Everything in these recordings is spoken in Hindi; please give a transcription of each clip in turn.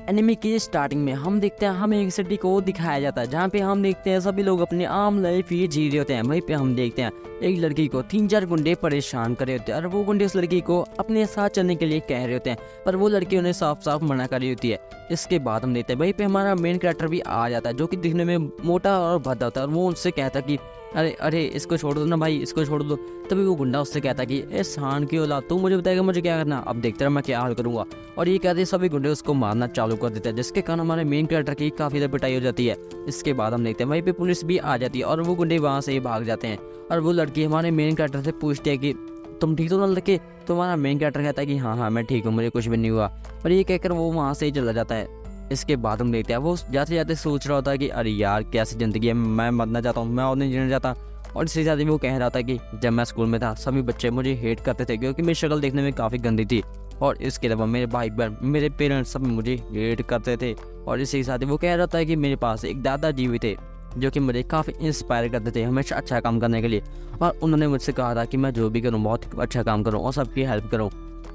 एनिमे की स्टार्टिंग में हम देखते हैं हमें एक सिटी को दिखाया जाता है जहाँ पे हम देखते हैं सभी लोग अपनी आम लाइफ ही जी रहे होते हैं। वहीं पे हम देखते हैं एक लड़की को 3-4 गुंडे परेशान कर रहे होते हैं और वो गुंडे उस लड़की को अपने साथ चलने के लिए कह रहे होते हैं, पर वो लड़की उन्हें साफ साफ मना कर रही होती है। इसके बाद हम देखते हैं वहीं पे हमारा मेन कैरेक्टर भी आ जाता है जो कि दिखने में मोटा और भद्दा होता है और वो उनसे कहता है कि अरे अरे इसको छोड़ दो ना भाई, इसको छोड़ दो। तभी वो गुंडा उससे कहता कि ए शान की औलाद, तू मुझे बताएगा मुझे क्या करना, अब देखते रह मैं क्या हाल करूंगा। और ये कहते सभी गुंडे उसको मारना चालू कर देते हैं, जिसके कारण हमारे मेन कैरेक्टर की काफ़ी ज़्यादा पिटाई हो जाती है। इसके बाद हम देखते हैं वहीं पे पुलिस भी आ जाती है और वो गुंडे वहाँ से ही भाग जाते हैं। और वो लड़की हमारे मेन कैरेक्टर से पूछती है कि तुम ठीक हो ना लड़के। तो हमारा मेन कैरेक्टर कहता है कि हाँ हाँ मैं ठीक हूँ, मुझे कुछ भी नहीं हुआ। और ये कहकर वो वहाँ से ही चला जाता है। इसके बाद हम देखते हैं वो जाते जाते सोच रहा होता है कि अरे यार कैसी ज़िंदगी है, मैं मरना चाहता हूँ, मैं और नहीं जीना चाहता। और इसके साथ ही वो कह रहा था कि जब मैं स्कूल में था सभी बच्चे मुझे हेट करते थे क्योंकि मेरी शक्ल देखने में काफ़ी गंदी थी। और इसके अलावा मेरे भाई बहन, मेरे पेरेंट्स सब मुझे हेट करते थे। और इसी के साथ ही वो कह रहा था कि मेरे पास एक दादाजी भी थे जो कि मुझे काफ़ी इंस्पायर करते थे हमेशा अच्छा काम करने के लिए। और उन्होंने मुझसे कहा था कि मैं जो भी करूँ बहुत अच्छा काम करूँ और सबकी हेल्प करूँ।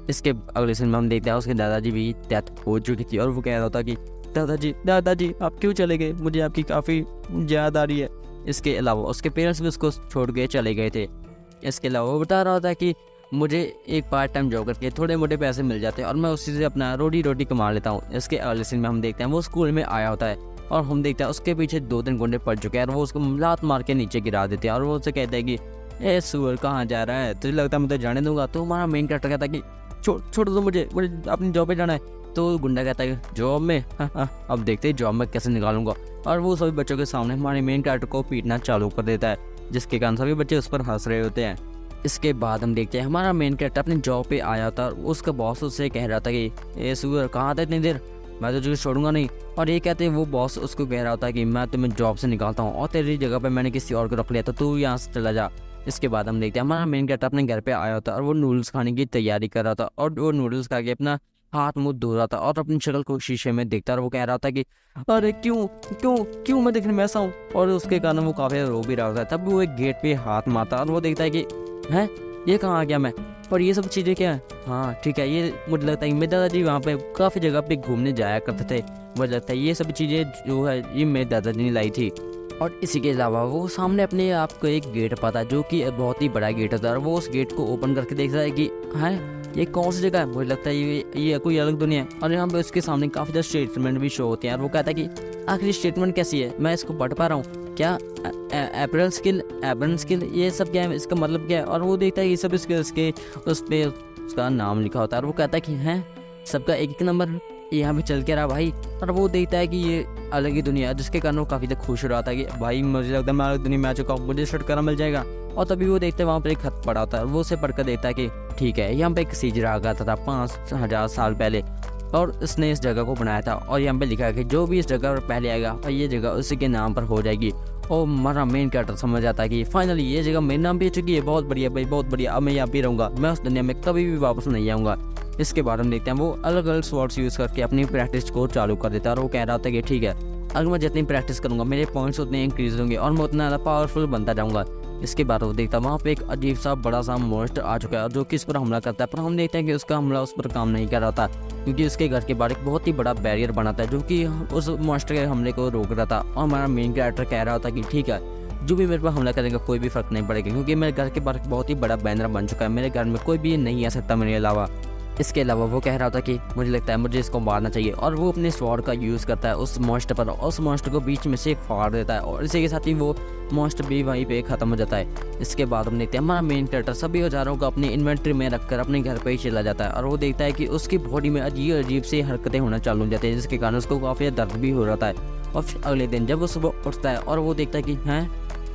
इसके अगले सीन में हम देखते हैं उसके दादाजी भी डेथ हो चुकी थी और वो कह रहा था कि दादाजी दादाजी आप क्यों चले गए, मुझे आपकी काफ़ी याद आ रही है। इसके अलावा उसके पेरेंट्स भी उसको छोड़ के चले गए थे। इसके अलावा वो बता रहा था कि मुझे एक पार्ट टाइम जॉब करके थोड़े मोटे पैसे मिल जाते हैं और मैं उसी से अपना रोटी रोटी कमा लेता हूँ। इसके अगले सीन में हम देखते हैं वो स्कूल में आया होता है और हम देखते हैं उसके पीछे 2-3 गुंडे पड़ चुके हैं और वो उसको लात मार के नीचे गिरा देते हैं। और वो उससे कहते हैं कि ए सुअर कहाँ जा रहा है, तुझे लगता है मैं तो जाने दूंगा। तो हमारा मेन कैरेक्टर कहता है कि छोड़ दो मुझे अपनी जॉब पे जाना है। तो गुंडा कहता है जॉब में अब देखते हैं जॉब में कैसे निकालूंगा। और वो सभी बच्चों के सामने हमारे मेन कैरेक्टर को पीटना चालू कर देता है, जिसके कारण सभी बच्चे उस पर हंस रहे होते हैं। इसके बाद हम देखते हैं हमारा मेन कैरेक्टर अपनी जॉब पे आया था और उसका बॉस उससे कह रहा था कि ए सुअर कहाँ था इतनी देर, मैं तो तुझे छोड़ूंगा नहीं। और ये कहते हैं वो बॉस उसको कह रहा होता है कि मैं तुम्हें जॉब से निकालता हूँ और तेरी जगह पे मैंने किसी और को रख लिया तो तू यहाँ से चला जा। इसके बाद हम देखते हैं हमारा मेन कैरेक्टर अपने घर पे आया होता है और वो नूडल्स खाने की तैयारी कर रहा था और वो नूडल्स खा के अपना हाथ मुंह धो रहा था और अपनी शक्ल को शीशे में देखता और वो कह रहा था कि अरे क्यों क्यों क्यों मैं दिखने में ऐसा हूँ। और उसके कारण वो काफ़ी रो भी रहा था। तब वो एक गेट पे हाथ मारता और वो देखता है कि हैं ये कहाँ आ गया मैं, और ये सब चीज़ें क्या है। हाँ ठीक है, ये मुझे लगता है कि मेरे दादाजी वहाँ पे काफ़ी जगह पे घूमने जाया करते थे, मुझे लगता है ये सब चीज़ें जो है ये मेरे दादाजी ने लाई थी। और इसी के अलावा वो सामने अपने आप को एक गेट पाता है जो कि बहुत ही बड़ा गेट होता है और वो उस गेट को ओपन करके देखता है कि हाँ ये कौन सी जगह है, मुझे लगता है ये कोई अलग दुनिया है। और यहाँ पे उसके सामने काफ़ी ज़्यादा स्टेटमेंट भी शो होते हैं और वो कहता है कि आखिर स्टेटमेंट कैसी है, मैं इसको पढ़ पा रहा हूँ क्या, एप्रल स्किल ये सब क्या है, इसका मतलब क्या है। और वो देखता है ये सब स्किल्स के उस पर उसका नाम लिखा होता है और वो कहता है कि हैं सबका एक नंबर यहाँ पे चल के रहा भाई। और वो देखता है कि ये अलग ही दुनिया है, जिसके कारण वो काफ़ी ज़्यादा खुश हो रहा था कि भाई मुझे लगता है मैं अलग दुनिया में आ चुका हूँ, मुझे छुटकारा मिल जाएगा। और तभी वो देखते हैं वहाँ पर एक खत पड़ा होता है, वो उसे पढ़कर देखता है कि ठीक है यहाँ पे एक सीजर आ गया था 5000 साल पहले और इसने इस जगह को बनाया था और यहाँ पे लिखा है कि जो भी इस जगह पर पहले आएगा और ये जगह उसी के नाम पर हो जाएगी। और हमारा मेन कैरेक्टर समझ आता है कि फाइनली ये जगह मेरे नाम पे हो चुकी है, बहुत बढ़िया भाई बहुत बढ़िया, अब मैं यहाँ पे रहूँगा, मैं उस दुनिया में कभी भी वापस नहीं आऊँगा। इसके बाद हम देखते हैं वो अलग अलग स्वॉर्ड्स यूज़ करके अपनी प्रैक्टिस को चालू कर देता है और वो कह रहा था कि ठीक है अगर मैं जितनी प्रैक्टिस करूँगा मेरे पॉइंट्स उतने इंक्रीज होंगे और मैं उतना ज़्यादा पावरफुल बनता जाऊँगा। इसके बाद वो देखता है वहाँ पे एक अजीब सा बड़ा सा मॉन्स्टर आ चुका है जो कि इस पर हमला करता है, पर हम देखते हैं कि उसका हमला उस पर काम नहीं कर रहा था क्योंकि उसके घर के बाहर एक बहुत ही बड़ा बैरियर बना था जो कि उस मॉन्स्टर के हमले को रोक रहा था। और हमारा मेन कैरेक्टर कह रहा था कि ठीक है जो भी मेरे पर हमला करेगा कोई भी फर्क नहीं पड़ेगा क्योंकि मेरे घर के बाहर बहुत ही बड़ा बैनर बन चुका है, मेरे घर में कोई भी नहीं आ सकता मेरे अलावा। इसके अलावा वो कह रहा था कि मुझे लगता है मुझे इसको मारना चाहिए और वो अपने स्वॉर्ड का यूज़ करता है उस मॉन्स्टर पर और उस मॉन्स्टर को बीच में से फाड़ देता है और इसी के साथ ही वो मॉन्स्टर भी वहीं पे ख़त्म हो जाता है। इसके बाद हम देखते हैं हमारा मेन कैरेक्टर सभी औजारों को अपनी इन्वेंट्री में रखकर अपने घर पे ही चला जाता है और वो देखता है कि उसकी बॉडी में अजीब अजीब सी हरकतें होना चालू हो जाती है, जिसके कारण उसको काफ़ी दर्द भी हो रहा है। और फिर अगले दिन जब वो सुबह उठता है और वो देखता है कि हैं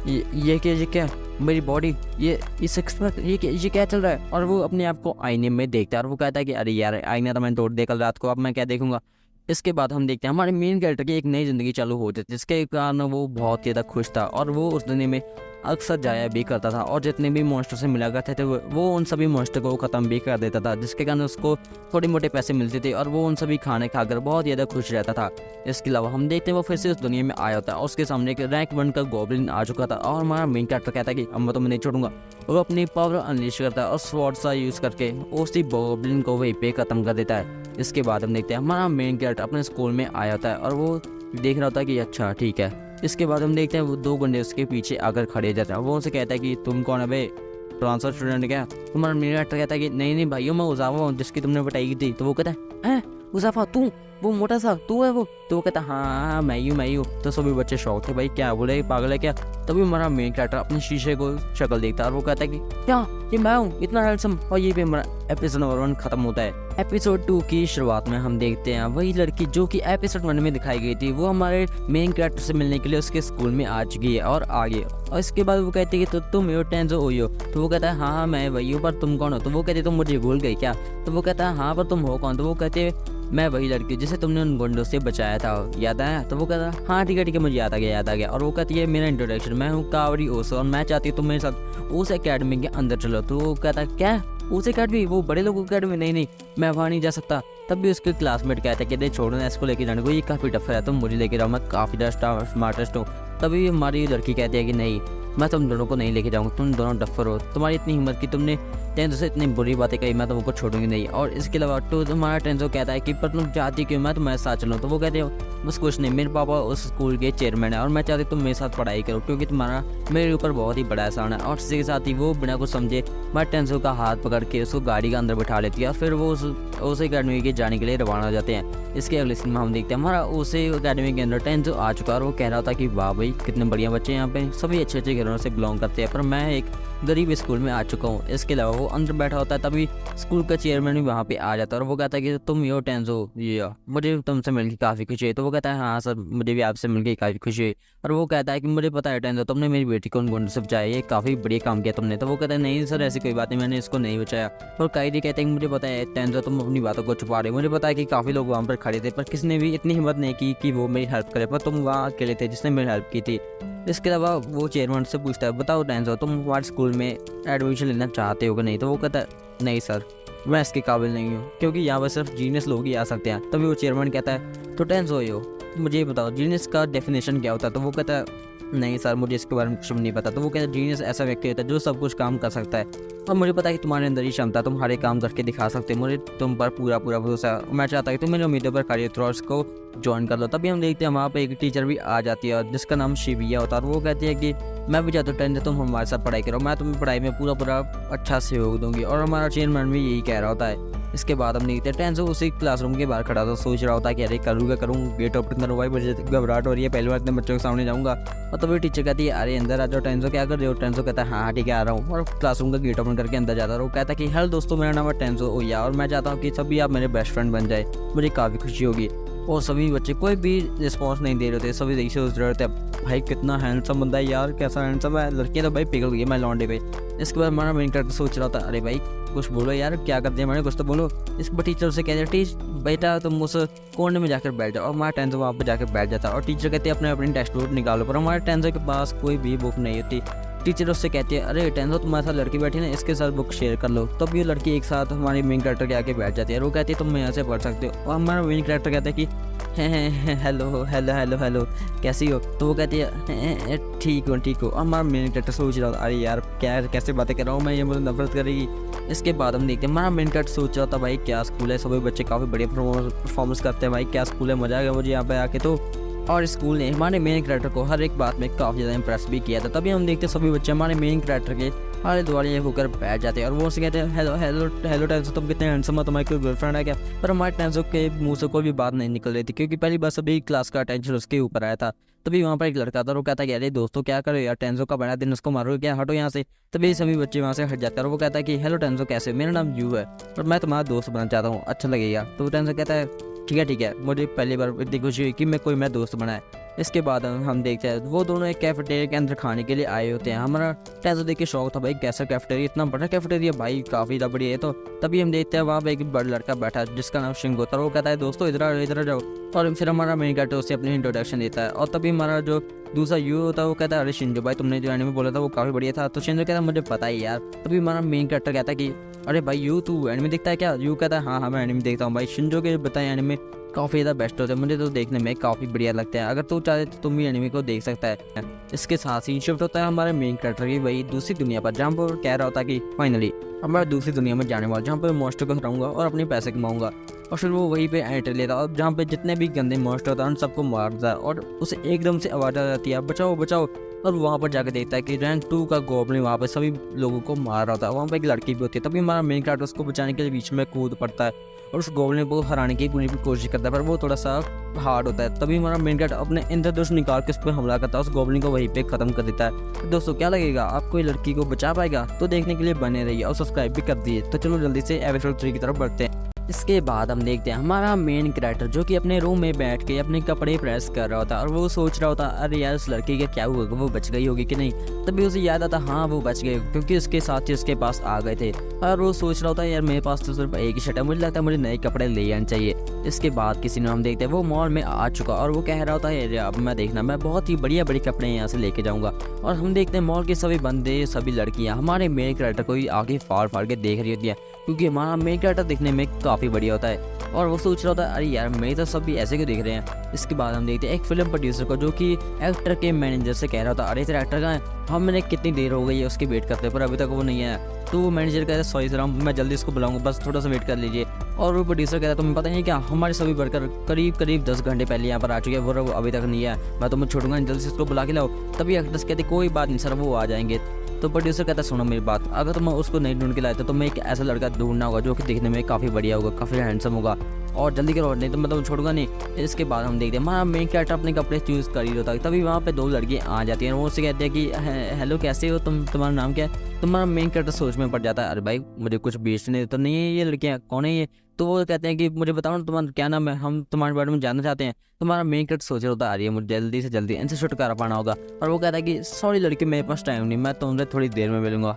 ये क्या मेरी बॉडी ये सिक्स पैक ये क्या चल रहा है। और वो अपने आप को आईने में देखता है और वो कहता है कि अरे यार आईना तो मैंने तोड़ दिया कल रात को, अब मैं क्या देखूंगा। इसके बाद हम देखते हैं हमारे मेन कैरेक्टर की एक नई ज़िंदगी चालू हो जाती है जिसके कारण वो बहुत ज़्यादा खुश था और वो उस दुनिया में अक्सर जाया भी करता था और जितने भी मॉन्स्टर से मिला करते थे वो उन सभी मॉन्स्टर को ख़त्म भी कर देता था, जिसके कारण उसको थोड़े मोटे पैसे मिलते थे और वो उन सभी खाने खाकर बहुत ज़्यादा खुश रहता था। इसके अलावा हम देखते हैं वो फिर से उस दुनिया में आया होता है और उसके सामने एक रैंक 1 का गॉब्लिन आ चुका था और हमारा मेन कैरेक्टर कहता है कि अब मैं तो मैं नहीं छोड़ूंगा। वो अपनी पावर अनलीश करता है और स्वॉर्ड सा यूज़ करके उसी गॉब्लिन को वहीं पे ख़त्म कर देता है। इसके बाद हम देखते हैं हमारा मेन कैरेक्टर अपने स्कूल में आया होता है और वो देख रहा होता है कि अच्छा ठीक है। इसके बाद हम देखते हैं वो 2 गुंडे उसके पीछे आकर खड़े जाते हैं। वो उनसे कहता है कि तुम कौन है बे, ट्रांसफर स्टूडेंट क्या? तुम्हारा मेन कैरेक्टर कहता है कि नहीं नहीं भाइयों मैं उजाफा हूँ जिसकी तुमने बताई थी। तो वो कहता है हैं उजाफा तू, वो मोटा सा तू है वो? तो वो कहता है हाँ मैं ही हूँ। तो सभी बच्चे शौक थे भाई क्या बोले पागल है क्या? तभी हमारा मेन कैरेक्टर अपने शीशे को शक्ल देखता है और वो कहता है कि क्या ये मैं हूँ इतना हैंडसम। और ये भी हमारा एपिसोड नंबर 1 खत्म होता है। एपिसोड 2 की शुरुआत में हम देखते हैं वही लड़की जो कि एपिसोड 1 में दिखाई गई थी, वो हमारे मेन कैरेक्टर से मिलने के लिए उसके स्कूल में आ चुकी है और आगे। और इसके बाद वो कहती है कि तुम यो टेंजो हो। तो वो कहता है हाँ मैं वही हूँ, पर तुम कौन हो? तो वो कहती है तुम मुझे भूल गई क्या? तो वो कहता है हाँ पर तुम हो कौन? तो वो कहते हैं मैं वही लड़की जिसे तुमने उन गुंडों से बचाया था, याद आया? तो वो कहता है हाँ ठीक है मुझे याद आ गया। और वो कहती है मेरा इंट्रोडक्शन, मैं हूँ कावरी ओसो और मैं चाहती हूँ तुम मेरे साथ उस एकेडमी के अंदर चलो। तो वो कहता है क्या उस एकेडमी, वो बड़े लोगों की एकेडमी? नहीं मैं वहाँ नहीं जा सकता। तब भी उसके क्लासमेट कहते हैं कि छोड़ो ना इसको लेके जाने को, ये काफ़ी टफ है, तुम मुझे लेके जाओ, मैं काफ़ी स्मार्टेस्ट हूँ। तभी हमारी लड़की कहती है कि नहीं मैं तुम दोनों को नहीं लेके जाऊँगा, तुम दोनों डफर हो, तुम्हारी इतनी हिम्मत की तुमने टेंजो से इतनी बुरी बातें कही, मैं तुमको छोड़ूंगी नहीं। और इसके अलावा तो तुम्हारा टेंजो कहता है कि पर तुम चाहती क्यों मैं तुम्हारे साथ चलूँ? तो वो कहते हो बस कुछ नहीं, मेरे पापा उस स्कूल के चेयरमैन है और मैं चाहती तुम मेरे साथ पढ़ाई करो क्योंकि तुम्हारा मेरे ऊपर बहुत ही बड़ा एहसान है। और इसी के साथ ही वो बिना कुछ समझे हमारे टेंजो का हाथ पकड़ के उसको गाड़ी के अंदर बैठा लेती है और फिर वो उस अकेडमी के जाने के लिए रवाना हो जाते हैं। इसके अगले सीन में हम देखते हैं हमारा उसे अकेडमी के अंदर टेंजो आ चुका है और वो कह रहा था कि वाह भाई कितने बढ़िया बच्चे यहाँ पे, सभी अच्छे अच्छे घरों से बिलोंग करते हैं, पर मैं एक गरीब स्कूल में आ चुका हूँ। इसके अलावा वो अंदर बैठा होता है तभी स्कूल का चेयरमैन भी वहाँ पे आ जाता है और वो कहता है कि तुम यो टेंजो, ये मुझे तुमसे मिलकर काफ़ी खुशी है। तो वो कहता है हाँ सर मुझे भी आपसे मिलकर काफ़ी खुशी है। और वो कहता है कि मुझे पता है टेंजो तुमने मेरी बेटी को उन गुंडों से बचाया, ये काफ़ी बढ़िया काम किया तुमने। तो वो कहता है नहीं सर ऐसी कोई बात नहीं, मैंने इसको नहीं बचाया। और कायदी कहते हैं कि मुझे पता है टेंजो तुम अपनी बातों को छुपा रहे हो, मुझे पता है कि काफ़ी लोग वहाँ पर खड़े थे पर किसी ने भी इतनी हिम्मत नहीं की कि वो मेरी हेल्प करे, पर तुम वहाँ अकेले थे जिसने मेरी हेल्प की थी। इसके अलावा वो चेयरमैन से पूछता है बताओ टेंजो तुम हमारे स्कूल में एडमिशन लेना चाहते हो कि नहीं? तो वो कहता है नहीं सर मैं इसके काबिल नहीं हूँ क्योंकि यहाँ पर सिर्फ जीनियस लोग ही आ सकते हैं। तभी वो चेयरमैन कहता है तो टेंजो हो मुझे बताओ जीनियस का डेफिनेशन क्या होता है? तो वो कहता है नहीं सर मुझे इसके बारे में कुछ नहीं पता। तो वो कहता है जीनियस ऐसा व्यक्ति होता है जो सब कुछ काम कर सकता है और मुझे पता है कि तुम्हारे अंदर ही क्षमता, तुम हर एक काम करके दिखा सकते हो, मुझे तुम पर पूरा भरोसा है। मैं चाहता हूँ तुम मेरी उम्मीदों पर खड़े उतरो और इसको ज्वाइन कर लो। तभी हम देखते हैं वहाँ पे एक टीचर भी आ जाती है और जिसका नाम शिविया होता है और वो कहती है कि मैं भी चाहता हूँ टेंजो तुम हमारे साथ पढ़ाई करो, मैं तुम्हें पढ़ाई में पूरा अच्छा सहयोग दूंगी। और हमारा चेयरमैन भी यही कह रहा होता है। इसके बाद हम देखते हैं टेंजो उसी क्लासरूम के बाहर खड़ा था, सोच रहा होता है कि अरे करूँ गेट ओपन करूँ, भाई मुझे घबराहट हो रही है, पहली बार इतने बच्चों के सामने जाऊँगा। और तभी टीचर कहती है अरे अंदर आ जाओ टेंजो, क्या कर रहे हो? टेंजो कहता है हाँ ठीक है आ रहा हूँ। और क्लासरूम का गेट ओपन करके अंदर जाता है और वो कहता है कि हेलो दोस्तों मेरा नाम है टेंजो ओया और मैं चाहता हूँ कि सभी आप मेरे बेस्ट फ्रेंड बन जाए, मुझे काफ़ी खुशी होगी। और सभी बच्चे कोई भी रिस्पॉन्स नहीं दे रहे थे, सभी यही सोच रहे थे भाई कितना हैंडसम बंदा है यार, कैसा हैंडसम है, लड़कियाँ तो भाई पिघल गई मैं लौंडे पे। इसके बाद हमारा मेन कैरेक्टर सोच रहा था अरे भाई कुछ बोलो यार, क्या करते हैं हमारे, कुछ तो बोलो। इसके टीचर से कहते टीच बेटा तुम उस कोने में जाकर बैठ जाओ और हमारा टेंजो वहाँ पर जाकर बैठ जाता है और टीचर कहते हैं अपनी टेक्स्ट बुक निकालो, पर हमारे टेंजो के पास कोई भी बुक नहीं होती। टीचर उससे कहती है अरे टेंजो तुम्हारे साथ लड़की बैठी ना, इसके साथ बुक शेयर कर लो। तब ये लड़की एक साथ हमारे मेन कैरेक्टर के आके बैठ जाती है और वो कहती है तुम यहाँ से पढ़ सकते हो। और हमारा मेन कैरेक्टर कहता है कि हेलो हेलो हेलो हेलो कैसी हो? तो वो कहती है ठीक हो। और हमारा मेन कैरेक्टर सोच रहा था अरे यार क्या कैसे बातें कर रहा हूँ मैं, ये मुझे नफरत करेगी। इसके बाद हम देखते हैं हमारा मेन कैरेक्टर सोच रहा था भाई क्या स्कूल है, सभी बच्चे काफ़ी बढ़िया परफॉर्मेंस करते हैं, भाई क्या स्कूल है, मजा आ गया मुझे यहाँ पे आके। तो और स्कूल ने हमारे मेन कैरेक्टर को हर एक बात में काफ़ी ज़्यादा इंप्रेस भी किया था। तभी हम देखते हैं सभी बच्चे हमारे मेन कैरेक्टर के आले दुआले होकर बैठ जाते हैं और वो उससे कहते हैं हेलो टेंजो तुम कितने हैंडसम हो, तुम्हारी कोई गर्लफ्रेंड है क्या? पर हमारे टेंजो के मुंह से कोई भी बात नहीं निकल रही थी क्योंकि पहली बार सभी क्लास का अटेंशन उसके ऊपर आया था। तभी वहाँ पर एक लड़का था और वो कहता है कि अरे दोस्तों क्या करो यार, टेंजो का बड़ा दिन उसको मारो क्या, हटो यहाँ से। तभी सभी बच्चे वहाँ से हट जाते हैं और वो कहता है कि हेलो टेंजो कैसे हो, मेरा नाम यू है और मैं तुम्हारा दोस्त बनना चाहता हूँ, अच्छा लगेगा? तो टेंजो कहता है ठीक है मुझे पहली बार इतनी खुशी हुई कि मैं दोस्त बनाए। इसके बाद हम देखते हैं वो दोनों एक कैफेटेरिया के अंदर खाने के लिए आए होते हैं। हमारा टेंजो देख के शौक था भाई कैसा कैफेटेरिया, इतना बड़ा कैफेटेरिया भाई काफ़ी बढ़िया है। तो तभी हम देखते हैं वहाँ पे एक बड़ा लड़का बैठा है जिसका नाम शिंगो था, वो कहता है दोस्तों इधर जाओ। और फिर हमारा मेन कैरेक्टर उसे अपनी इंट्रोडक्शन देता है और तभी हमारा जो दूसरा यू होता है वो कहता है अरे शिंजो भाई तुमने जो एनिमे बोला था वो काफ़ी बढ़िया था। तो शिंजो कहता है मुझे पता ही यार। तभी हमारा मेन कैरेक्टर कहता है कि अरे भाई यू तू एनिमे देखता है क्या? यू कहता है हाँ मैं एनिमे देखता हूँ भाई, शिंजो के बताए एनिमे काफ़ी ज़्यादा बेस्ट होते हैं, मुझे तो देखने में काफ़ी बढ़िया लगता है, अगर तू चाहे तो तुम भी एनिमे को देख सकता है। इसके साथ ही शिफ्ट होता है हमारे मेन कैरेक्टर की वही दूसरी दुनिया पर, जहाँ पर कह रहा होता है कि फाइनली हमारा दूसरी दुनिया में जाने वाला, जहाँ पर मैं मॉन्स्टर को हटाऊंगा और अपने पैसे कमाऊंगा। और फिर वो वहीं पे एंट्री लेता है और जहाँ पे जितने भी गंदे मॉन्स्टर होता है उन सबको मारता है और उसे एकदम से आवाज़ आ जाती है बचाओ बचाओ। और वहाँ पर जाकर देखता है कि रैंक 2 का गॉब्लिन वहाँ पे सभी लोगों को मार रहा होता है। वहाँ पे एक लड़की भी होती है, तभी हमारा मेन कैरेक्टर उसको बचाने के लिए बीच में कूद पड़ता है और उस गॉब्लिन को हराने की पूरी कोशिश करता है, पर वो थोड़ा सा हार्ड होता है। तभी हमारा मेन कैरेक्टर अपने इंद्रधनुष निकाल के उस पर हमला करता है, उस गॉब्लिन को वहीं पे खत्म कर देता है। तो दोस्तों क्या लगेगा, आपको ये लड़की को बचा पाएगा? तो देखने के लिए बने रहिए और सब्सक्राइब भी कर दिए। तो चलो जल्दी से एपिसोड 3 की तरफ बढ़ते हैं। इसके बाद हम देखते हैं हमारा मेन कैरेक्टर जो कि अपने रूम में बैठ के अपने कपड़े प्रेस कर रहा होता है और वो सोच रहा होता अरे यार उस लड़की का क्या हुआ, वो बच गई होगी कि नहीं। तभी उसे याद आता हाँ वो बच गई क्योंकि उसके साथी उसके पास आ गए थे और वो सोच रहा होता है यार मेरे पास तो सिर्फ एक ही शर्ट है, मुझे लगता है मुझे नए कपड़े ले आने चाहिए। इसके बाद किसी ने हम देखते हैं वो मॉल में आ चुका और वो कह रहा होता है अब मैं देखना मैं बहुत ही बढ़िया बड़े कपड़े यहाँ से लेके जाऊँगा। और हम देखते हैं मॉल के सभी बंदे सभी लड़कियाँ हमारे मेन कैरेक्टर को ही आगे फाड़ फाड़ के देख रही होती है क्योंकि हमारा मेन कैरेक्टर दिखने में काफ़ी बढ़िया होता है और वो सोच रहा होता है अरे यार मेरे तो सब भी ऐसे क्यों देख रहे हैं। इसके बाद हम देखते हैं एक फिल्म प्रोड्यूसर को जो कि एक्टर के मैनेजर से कह रहा होता अरे तेरा एक्टर कहाँ है, हम मैंने कितनी देर हो गई है उसकी वेट करते पर अभी तक वो नहीं है। तो वो मैनेजर कहता है सॉरी सर मैं जल्दी इसको बुलाऊंगा, बस थोड़ा सा वेट कर लीजिए। और वो प्रोड्यूसर कहता है तुम्हें पता नहीं क्या हमारे सभी वर्कर करीब 10 घंटे पहले यहाँ पर आ चुके हैं, वो अभी तक नहीं है, मैं तुम्हें छोड़ूंगा नहीं, जल्दी से इसको बुला के लाओ। तभी एक्टर्स कहते कोई बात नहीं सर वो आ जाएंगे। तो प्रोड्यूसर कहता है सुनो मेरी बात, अगर तुम उसको नहीं ढूंढ के लाए तो तुम्हें एक ऐसा लड़का ढूंढना होगा जो कि दिखने में काफ़ी बढ़िया होगा, काफ़ी हैंडसम होगा और जल्दी करो नहीं तो मैं तुम्हें छोड़ूंगा नहीं। इसके बाद हम देखते हैं हमारा मेन कैरेक्टर अपने कपड़े चूज़ कर ही होता है, तभी वहाँ पे 2 लड़कियाँ आ जाती हैं और वो उससे कहते हैं कि हेलो कैसे हो तुम, तुम्हारा नाम क्या है। तुम्हारा मेन कैरेक्टर सोच में पड़ जाता है अरे भाई मुझे कुछ बेचने तो नहीं है ये लड़कियाँ, कौन है ये। तो वो कहते हैं कि मुझे बताओ ना तुम्हारा क्या नाम है, हम तुम्हारे बारे में जानना चाहते हैं। तुम्हारा मेन कैरेक्टर सोच रहा होता आ रही है मुझे जल्दी से जल्दी इनसे छुटकारा पाना होगा और वो कहता है कि सॉरी लड़की मेरे पास टाइम नहीं, मैं तुमसे थोड़ी देर में मिलूंगा।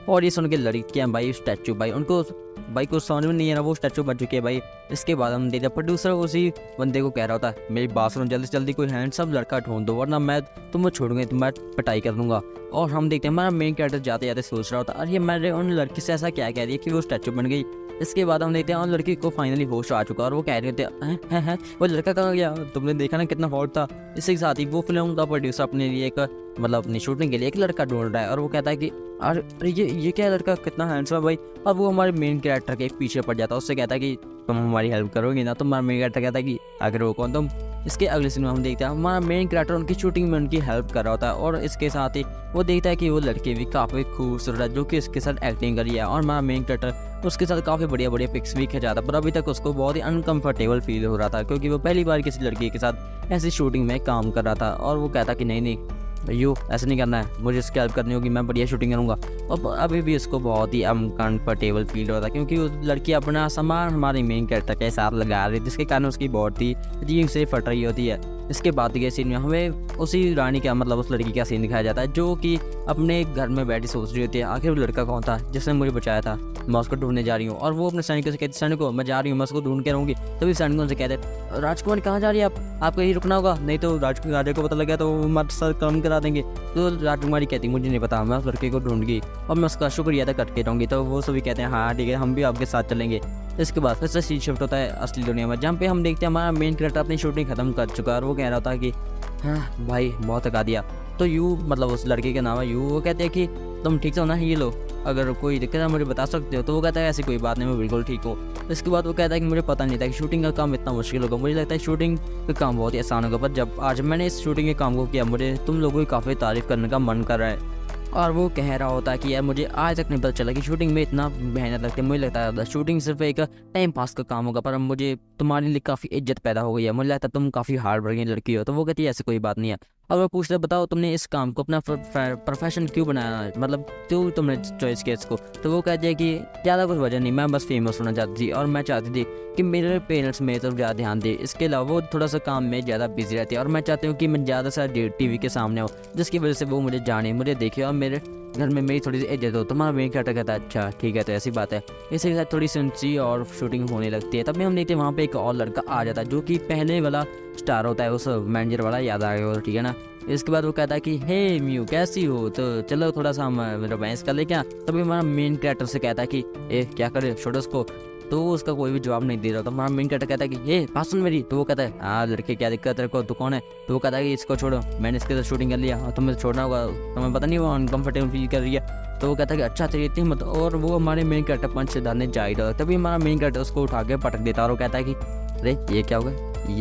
और ये सुन के लड़कियाँ भाई स्टैचू भाई उनको भाई कुछ समझ में नहीं है ना, वो स्टैचू बन चुकी है भाई। इसके बाद हम देखते प्रोड्यूसर उसी बंदे को कह रहा होता है मेरी बात सुनो जल्दी से जल्दी कोई हैंडसम लड़का ढूंढ दो वरना मैं तुम्हें छोड़ूंगा तो मैं पिटाई कर दूंगा। और हम देखते हैं हमारा मेन कैरेक्टर जाते जाते सोच रहा होता अरे मेरे उन लड़की से ऐसा क्या कह रही है कि वो स्टैचू बन गई। इसके बाद हम देखते हैं उन लड़की को फाइनली होश आ चुका और वो कह रहे होते हैं वो लड़का कहाँ गया, तुमने देखा ना कितना हॉट था। इसी के साथ ही वो फिल्म का प्रोड्यूसर अपने लिए एक मतलब अपनी शूटिंग के लिए एक लड़का ढूंढ रहा है और वो कहता है कि अरे ये क्या लड़का कितना हैंडसम है भाई। और वो हमारे मेन कैरेक्टर के पीछे पड़ जाता है, उससे कहता है कि तुम हमारी हेल्प करोगे ना। तुम्हारा मेन कैरेक्टर कहता है कि आखिर वो कौन तुम। इसके अगले सीन में हम देखते हैं हमारा मेन कैरेक्टर उनकी शूटिंग में उनकी हेल्प कर रहा होता है और इसके साथ ही वो देखता है कि वो लड़की भी काफ़ी खूबसूरत है जो कि इसके साथ एक्टिंग करी है और हमारा मेन कैरेक्टर उसके साथ काफ़ी बढ़िया बढ़िया पिक्स भी खिंचाता, पर अभी तक उसको बहुत ही अनकंफर्टेबल फील हो रहा था क्योंकि वो पहली बार किसी लड़की के साथ ऐसी शूटिंग में काम कर रहा था। और वो कहता कि नहीं भैया ऐसा नहीं करना है, मुझे इसकी हेल्प करनी होगी, मैं बढ़िया शूटिंग करूँगा। और अभी भी इसको बहुत ही अनकंफर्टेबल फील हो रहा था क्योंकि उस लड़की अपना सामान हमारे मेन कैरेक्टर के साथ लगा रही जिसके कारण उसकी बहुत ही अजीब से फट रही होती है। इसके बाद के सीन में हमें उसी रानी का मतलब उस लड़की का सीन दिखाया जाता है जो कि अपने घर में बैठी सोच रही होती है आखिर वो लड़का कौन था जिसने मुझे बचाया था, मैं उसको ढूंढने जा रही हूँ। और वो अपने सैनिकों से कहती सैनिकों मैं जा रही हूँ, मैं उसको ढूंढ के रहूँगी। तभी सैनिकों से कहते राजकुमार कहाँ जा रही है आपको यही रुकना होगा, नहीं तो राजा को पता लगा तो वो हमारे साथ काम करा देंगे। तो राजकुमारी कहती मुझे नहीं पता, मैं उस लड़के को ढूंढ गई और मैं उसका शुक्रिया अदा करके रहूँगी। तो वो सभी कहते हैं हाँ ठीक है हम भी आपके साथ चलेंगे। इसके बाद फिर से सीन शिफ्ट होता है असली दुनिया में जहाँ पे हम देखते हैं हमारा मेन कैरेक्टर अपनी शूटिंग खत्म कर चुका है और वो कह रहा होता है कि हाँ भाई बहुत थका दिया। तो यू मतलब उस लड़के का नाम है यू, वो कहते हैं कि तुम ठीक हो ना, ये लो अगर कोई दिक्कत है मुझे बता सकते हो। तो वो कहता है ऐसी कोई बात नहीं मैं बिल्कुल ठीक हूँ। इसके बाद वो कहता है कि मुझे पता नहीं था कि शूटिंग का काम इतना मुश्किल होगा, मुझे लगता है शूटिंग का काम बहुत ही आसान होगा, पर जब आज मैंने इस शूटिंग के काम को किया मुझे तुम लोगों की काफ़ी तारीफ़ करने का मन कर रहा है। और वो कह रहा होता है कि यार मुझे आज तक नहीं पता चला कि शूटिंग में इतना मेहनत लगती है, मुझे लगता है शूटिंग सिर्फ एक टाइम पास का काम होगा, पर मुझे तुम्हारे लिए काफ़ी इज्जत पैदा हो गई है, मुझे लगता है तुम काफ़ी हार्ड वर्किंग लड़की हो। तो वो कहती है ऐसी कोई बात नहीं है। और वो पूछते बताओ तुमने इस काम को अपना प्रोफेशन क्यों बनाया, मतलब क्यों तुमने चॉइस किया इसको। तो वो कहती है कि ज़्यादा कुछ वजह नहीं, मैं बस फेमस होना चाहती थी और मैं चाहती थी कि मेरे पेरेंट्स मेरी तरफ ज़्यादा ध्यान दें। इसके अलावा वो थोड़ा सा काम में ज़्यादा बिजी रहती है और मैं चाहती हूँ कि मैं ज़्यादा सा टीवी के सामने हो जिसकी वजह से वो मुझे जाने मुझे देखे और मेरे घर में मेरी थोड़ी सी इज्जत हो। तुम्हारा मेन कैरेक्टर कहता है अच्छा ठीक है तो ऐसी बात है। इसी के साथ थोड़ी सी और शूटिंग होने लगती है। तभी हम देखते हैं वहाँ पे एक और लड़का आ जाता है जो कि पहले वाला स्टार होता है, उस मैनेजर वाला याद आ गया ठीक है ना। इसके बाद वो कहता है कि हे म्यू कैसी हो, तो चलो थोड़ा सा हम रोमांस कर ले क्या। तभी हमारा मेन कैरेक्टर से कहता है कि ए क्या करे छोड़ो उसको। तो उसका कोई भी जवाब नहीं दे रहा। तो हमारा मेन कैरेक्टर कहता है कि ये बात सुन मेरी। तो वो कहता है हाँ लड़के क्या दिक्कत है को, तू कौन है। तो वो कहता है कि इसको छोड़ो, मैंने इसके साथ शूटिंग कर लिया और तुम्हें छोड़ना होगा, तुम्हें पता नहीं वो अनकंफर्टेबल फील कर रही है। तो वो कहता है कि अच्छा तेरी इतनी हिम्मत, और वो हमारे मेन कैरेक्टर पंच डालने जा ही रहा, तभी हमारा मेन कैरेक्टर उसको उठा के पटक देता है और वो कहता है कि अरे ये क्या होगा,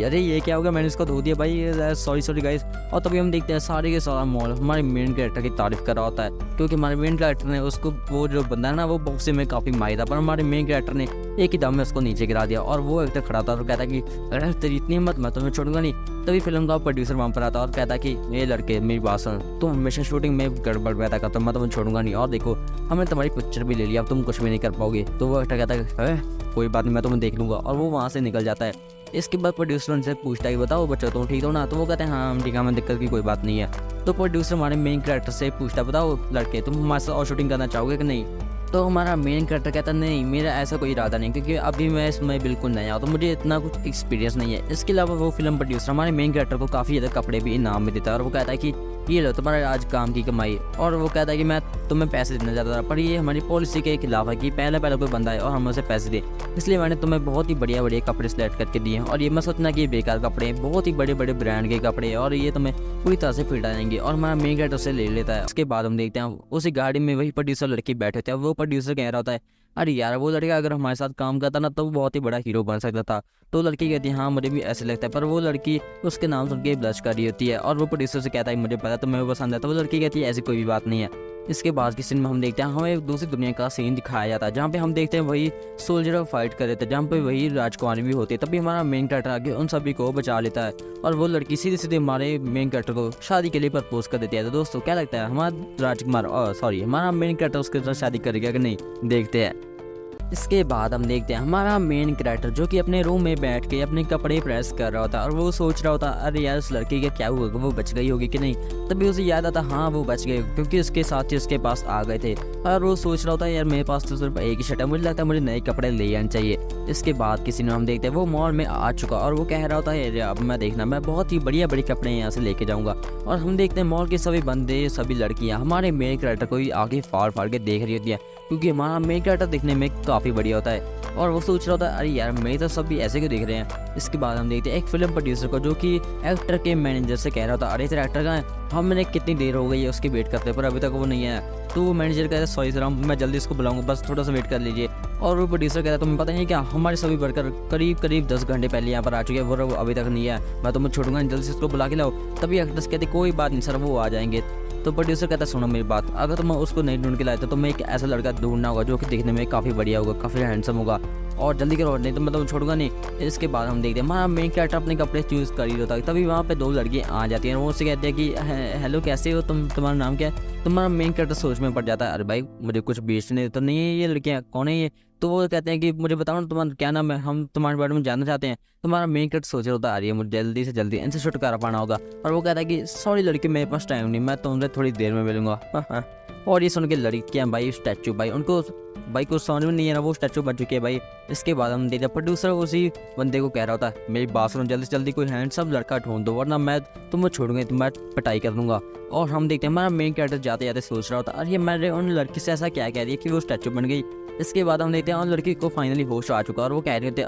अरे ये क्या होगा, मैंने इसको धो दिया भाई, सॉरी सॉरी गाइस। और तभी हम देखते हैं सारे के सारा मॉल हमारे मेन कैरेक्टर की तारीफ कर रहा होता है, क्योंकि हमारे मेन कैरेक्टर ने उसको, वो जो बंदा है ना वो बॉक्सिंग में काफ़ी माहिर था, पर हमारे मेन कैरेक्टर ने एक ही दम में उसको नीचे गिरा दिया। और वो एक खड़ा था और कहता कि अरे तेरी इतनी हिम्मत, मैं तुम्हें छोड़ूंगा नहीं। तभी फिल्म का प्रोड्यूसर वहाँ पर आता और कहता कि ये लड़के मेरी बात सुन, तुम हमेशा शूटिंग में गड़बड़ पैदा करते हो, मैं तुम्हें छोड़ूंगा नहीं, और देखो हमने तुम्हारी पिक्चर भी ले लिया, अब तुम कुछ भी नहीं कर पाओगे। तो वो कहता है कोई बात नहीं, मैं तुम्हें देख लूँगा, और वो वहाँ से निकल जाता है। इसके बाद प्रोड्यूसर उनसे पूछता है कि बताओ बच्चों तुम ठीक हो ना, तो वो कहते हैं हाँ हम ठीक है, हमें दिक्कत की कोई बात नहीं है। तो प्रोड्यूसर हमारे मेन कैरेक्टर से पूछता है बताओ लड़के तुम हमारे साथ और शूटिंग करना चाहोगे कि नहीं। तो हमारा मेन कैरेक्टर कहता नहीं मेरा ऐसा कोई इरादा नहीं, क्योंकि अभी मैं इसमें बिल्कुल नया हूँ, तो मुझे इतना कुछ एक्सपीरियंस नहीं है। इसके अलावा वो फिल्म प्रोड्यूसर हमारे मेन कैरेक्टर को काफ़ी ज़्यादा कपड़े भी इनाम में देता है, और वो कहता है कि ये लो तुम्हारा आज काम की कमाई। और वो कहता है कि मैं तुम्हें पैसे देना चाहता था, पर ये हमारी पॉलिसी के खिलाफ है कि पहले कोई बंदा है और हम उसे पैसे दें, इसलिए मैंने तुम्हें बहुत ही बढ़िया बढ़िया कपड़े सेलेक्ट करके दिए हैं। और ये मैं सोचना कि ये बेकार कपड़े हैं, बहुत ही बड़े बड़े ब्रांड के कपड़े हैं, और ये तुम्हें पूरी तरह से फिट आएंगे। और हमारा मेन कैरेक्टर उसे ले लेता है। उसके बाद हम देखते हैं उसी गाड़ी में वही प्रोड्यूसर लड़की बैठे होते हैं। वो प्रोड्यूसर कह रहा होता है अरे यार वो लड़का अगर हमारे साथ काम करता ना तो वो बहुत ही बड़ा हीरो बन सकता था। तो लड़की कहती है हाँ मुझे भी ऐसे लगता है, पर वो लड़की उसके नाम सुन के ब्लश कर रही होती है। और वो प्रोड्यूसर से कहता है मुझे पता तुम्हें वो पसंद है, तो वो लड़की कहती है ऐसी कोई भी बात नहीं है। इसके बाद की सीन में हम देखते हैं हमें एक दूसरी दुनिया का सीन दिखाया जाता है, जहाँ पे हम देखते हैं वही सोल्जर फाइट कर रहे थे, जहाँ पे वही राजकुमारी भी होती है। तभी हमारा मेन कैरेक्टर आगे उन सभी को बचा लेता है, और वो लड़की सीधे सीधे हमारे मेन कैरेक्टर को शादी के लिए प्रपोज कर देती है। तो दोस्तों क्या लगता है हमारा राजकुमार सॉरी हमारा मेन कैरेक्टर उसके साथ शादी करेगा कि नहीं, देखते हैं। इसके बाद हम देखते हैं हमारा मेन कैरेक्टर जो कि अपने रूम में बैठ के अपने कपड़े प्रेस कर रहा होता है, और वो सोच रहा होता अरे यार उस लड़की का क्या हुआ, वो बच गई होगी कि नहीं। तभी उसे याद आता हाँ वो बच गई, क्योंकि उसके साथी उसके पास आ गए थे। और वो सोच रहा होता है यार मेरे पास तो सिर्फ एक ही शर्ट है, मुझे लगता है मुझे नए कपड़े ले आने चाहिए। इसके बाद किसी ने हम देखते हैं वो मॉल में आ चुका, और वो कह रहा होता है अब मैं देखना मैं बहुत ही बढ़िया बड़े कपड़े यहाँ से लेके जाऊँगा। और हम देखते हैं मॉल के सभी बंदे सभी लड़कियाँ हमारे मेन कैरेक्टर को ही आगे फाड़ के देख रही होती है, क्योंकि हमारा मेन कैरेक्टर दिखने में काफ़ी बढ़िया होता है। और वो सोच रहा होता है अरे यार मेरे तो सब भी ऐसे क्यों देख रहे हैं। इसके बाद हम देखते हैं एक फिल्म प्रोड्यूसर को जो कि एक्टर के मैनेजर से कह रहा होता अरे तेरा एक्टर कहाँ है, हमने कितनी देर हो गई है उसकी वेट करते पर अभी तक वो नहीं है। तो वो मैनेजर कहता है सॉरी सर मैं जल्दी इसको बुलाऊंगा, बस थोड़ा सा वेट कर लीजिए। और वो प्रोड्यूसर कहता है तुम्हें पता नहीं क्या हमारे सभी वर्कर करीब 10 घंटे पहले यहाँ पर आ चुके हैं, वो अभी तक नहीं है, मैं तुम्हें छोड़ूंगा नहीं, जल्दी से इसको बुला के लाओ। तभी एक्टर्स कहते कोई बात नहीं सर वो आ जाएंगे। तो प्रोड्यूसर कहता है सुनो मेरी बात, अगर तुम उसको नहीं ढूंढ के लाए तो तुम्हें एक ऐसा लड़का ढूंढना होगा जो कि दिखने में काफ़ी बढ़िया होगा, काफ़ी हैंडसम होगा, और जल्दी करो नहीं तो मैं तुम्हें छोड़ूंगा नहीं। इसके बाद हम देखते हैं हमारा मेन कैरेक्टर अपने कपड़े चूज़ कर ही होता है। तभी वहाँ पे दो लड़कियाँ आ जाती हैं, वो उससे कहते हैं कि हेलो कैसे हो तुम, तुम्हारा नाम क्या है। तुम्हारा मेन कैरेक्टर सोच में पड़ जाता है अरे भाई मुझे कुछ बेचने तो नहीं है ये लड़कियाँ, कौन है ये। तो वो कहते हैं कि मुझे बताओ ना तुम्हारा क्या नाम है, हम तुम्हारे बारे में जानना चाहते हैं। तुम्हारा मेन कैरेक्टर सोच रहा होता है अरे मुझे जल्दी से जल्दी इनसे छुटकारा पाना होगा। और वो कहता है कि सॉरी लड़की मेरे पास टाइम नहीं, मैं तुमसे थोड़ी देर में मिलूंगा। और ये सुन के लड़कियाँ भाई स्टैचू भाई उनको भाई कुछ समझ में नहीं है ना, वो स्टैचू बन चुके हैं भाई। इसके बाद हम देखते प्रोड्यूसर उसी बंदे को कह रहा होता है मेरी बात सुनो जल्दी से जल्दी कोई हैंडसम लड़का ढूंढ दो वरना मैं तुम्हें छोड़ूंगा तो मैं पिटाई कर दूंगा। और हम देखते हैं हमारा मेन कैरेक्टर जाते जाते सोच रहा होता अरे मैंने उन लड़की से ऐसा क्या कह रही है कि वो स्टैचू बन गई। इसके बाद हम देखते हैं उन लड़की को फाइनली होश आ चुका और वो कह रहे होते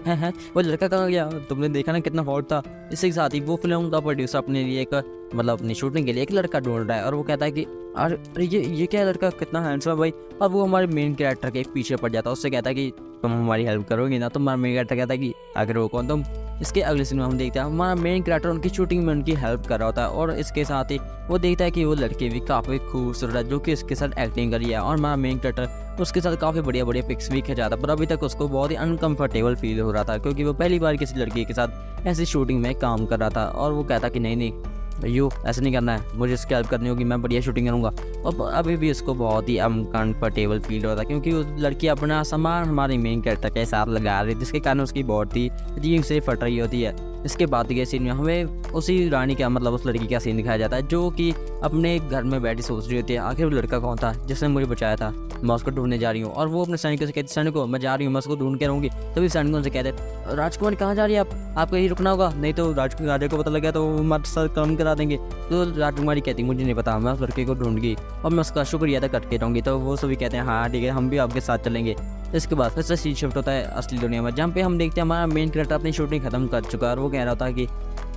हैं वो लड़का कहाँ गया, तुमने देखा ना कितना हॉट था। इसी के साथ ही वो फिल्म का प्रोड्यूसर अपने लिए एक मतलब अपनी शूटिंग के लिए एक लड़का ढूंढ रहा है, और वो कहता है कि अरे ये क्या लड़का कितना हैंडसम है भाई। और वो हमारे मेन कैरेक्टर के पीछे पड़ जाता है, उससे कहता है कि तुम हमारी हेल्प करोगे ना। तो हमारा मेन कैरेक्टर कहता है कि आखिर वो कौन तुम। इसके अगले सीन में हम देखते हैं हमारा मेन कैरेक्टर उनकी शूटिंग में उनकी हेल्प कर रहा होता है, और इसके साथ ही वो देखता है कि वो लड़की भी काफ़ी खूबसूरत है जो कि इसके साथ एक्टिंग करी है। और हमारा मेन कैरेक्टर उसके साथ काफ़ी बढ़िया पिक्स भी खिंचाता, पर अभी तक उसको बहुत ही अनकंफर्टेबल फील हो रहा था क्योंकि वो पहली बार किसी लड़की के साथ ऐसी शूटिंग में काम कर रहा था। और वो कहता कि नहीं यू ऐसा नहीं करना है, मुझे इसकी हेल्प करनी होगी, मैं बढ़िया शूटिंग करूँगा। और अभी भी इसको बहुत ही अनकंफर्टेबल फील हो रहा था क्योंकि उस लड़की अपना सामान हमारे मेन कैरेक्टर के साथ लगा रही, जिसके कारण उसकी बहुत ही अजीब से फट रही होती है। इसके बाद के सीन में हमें उसी रानी का मतलब उस लड़की का सीन दिखाया जाता है जो कि अपने घर में बैठी सोच रही होती है आखिर वो लड़का कौन था जिसने मुझे बचाया था, मैं उसको ढूंढने जा रही हूँ। और वो अपने सैनिकों से कहती सैनिकों मैं जा रही हूँ, मैं उसको ढूंढ के रहूँगी। तभी सैनिकों से कहते राजकुमार कहाँ जा रही है आपको यही रुकना होगा, नहीं तो राजा को पता लग गया तो वो हमारे साथ काम करा देंगे। तो राजकुमारी कहती मुझे नहीं पता, मैं उस लड़के को ढूंढ गई और मैं उसका शुक्रिया अदा करके रहूँगी। तो वो सभी कहते हैं हाँ ठीक है हम भी आपके साथ चलेंगे। इसके बाद फिर से सीन शिफ्ट होता है असली दुनिया में, जहाँ पे हम देखते हैं हमारा मेन कैरेक्टर अपनी शूटिंग खत्म कर चुका है और वो कह रहा होता है कि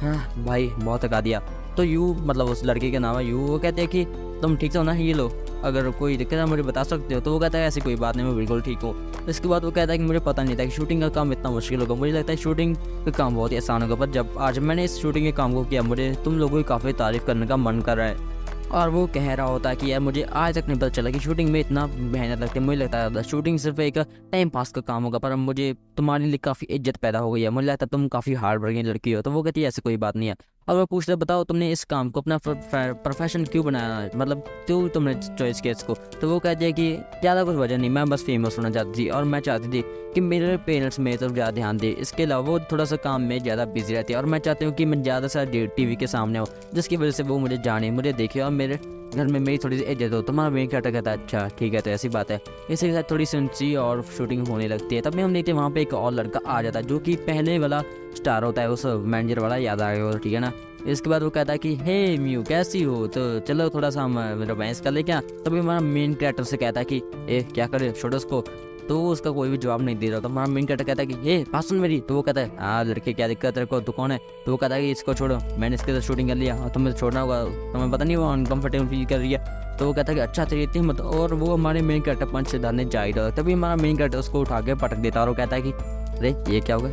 हाँ भाई बहुत थका दिया। तो यू मतलब उस लड़के का नाम है यू, वो कहते हैं कि तुम ठीक हो ना, ये लो अगर कोई दिक्कत है मुझे बता सकते हो। तो वो कहता है ऐसी कोई बात नहीं, मैं बिल्कुल ठीक हूँ। इसके बाद वो कहता है कि मुझे पता नहीं था कि शूटिंग का काम इतना मुश्किल होगा, मुझे लगता है शूटिंग का काम बहुत ही आसान होगा, पर जब आज मैंने इस शूटिंग के काम को किया मुझे तुम लोगों की काफ़ी तारीफ़ करने का मन कर रहा है। और वो कह रहा होता है कि यार मुझे आज तक नहीं पता चला कि शूटिंग में इतना मेहनत लगती है, मुझे लगता है शूटिंग सिर्फ एक टाइम पास का काम होगा, पर अब मुझे तुम्हारे लिए काफ़ी इज्जत पैदा हो गई है, मुझे लगता है तुम काफ़ी हार्ड वर्किंग लड़की हो। तो वो कहती है ऐसी कोई बात नहीं है। और वो पूछता है बताओ तुमने इस काम को अपना प्रोफेशन क्यों बनाया, मतलब क्यों तुमने चॉइस किया इसको। तो वो कहती है कि ज़्यादा कुछ वजह नहीं, मैं बस फेमस होना चाहती थी और मैं चाहती थी कि मेरे पेरेंट्स मेरी तरफ ज़्यादा ध्यान दें। इसके अलावा वो थोड़ा सा काम में ज़्यादा बिजी रहती है और मैं चाहती हूँ कि मैं ज़्यादा से टीवी के सामने हो, जिसकी वजह से वो मुझे जाने, मुझे देखे और मेरे घर में मेरी थोड़ी सी इज्जत हो। तुम्हारा मेन कैरेक्टर कहता है अच्छा ठीक है, तो ऐसी बात है। इसी के साथ थोड़ी सी और शूटिंग होने लगती है। तभी हम देखते हैं वहाँ पे एक और लड़का आ जाता है जो कि पहले वाला स्टार होता है, उस मैनेजर वाला, याद आ गया, ठीक है ना। इसके बाद वो कहता है कि हे म्यू कैसी हो, तो चलो थोड़ा सा हम रोमांस कर ले क्या। तभी हमारा मेन कैरेक्टर से कहता है कि ए क्या करे छोड़ो उसको। तो उसका कोई भी जवाब नहीं दे रहा। तो हमारा मेन कैरेक्टर कहता है कि ये बात सुन मेरी। तो वो कहता है हाँ लड़के क्या दिक्कत है को, तो कौन है। तो वो कहता है कि इसको छोड़ो, मैंने इसके साथ शूटिंग कर लिया और तुम्हें छोड़ना होगा, तुम्हें पता नहीं वो अनकंफर्टेबल फील कर रही है। तो वो कहता है कि अच्छा तेरी इतनी मत। और वो हमारे मेन कैरेक्टर पंच से डालने जा ही रहा। तभी हमारा मेन कैरेक्टर उसको उठा के पटक देता है और वो कहता है कि अरे ये क्या होगा,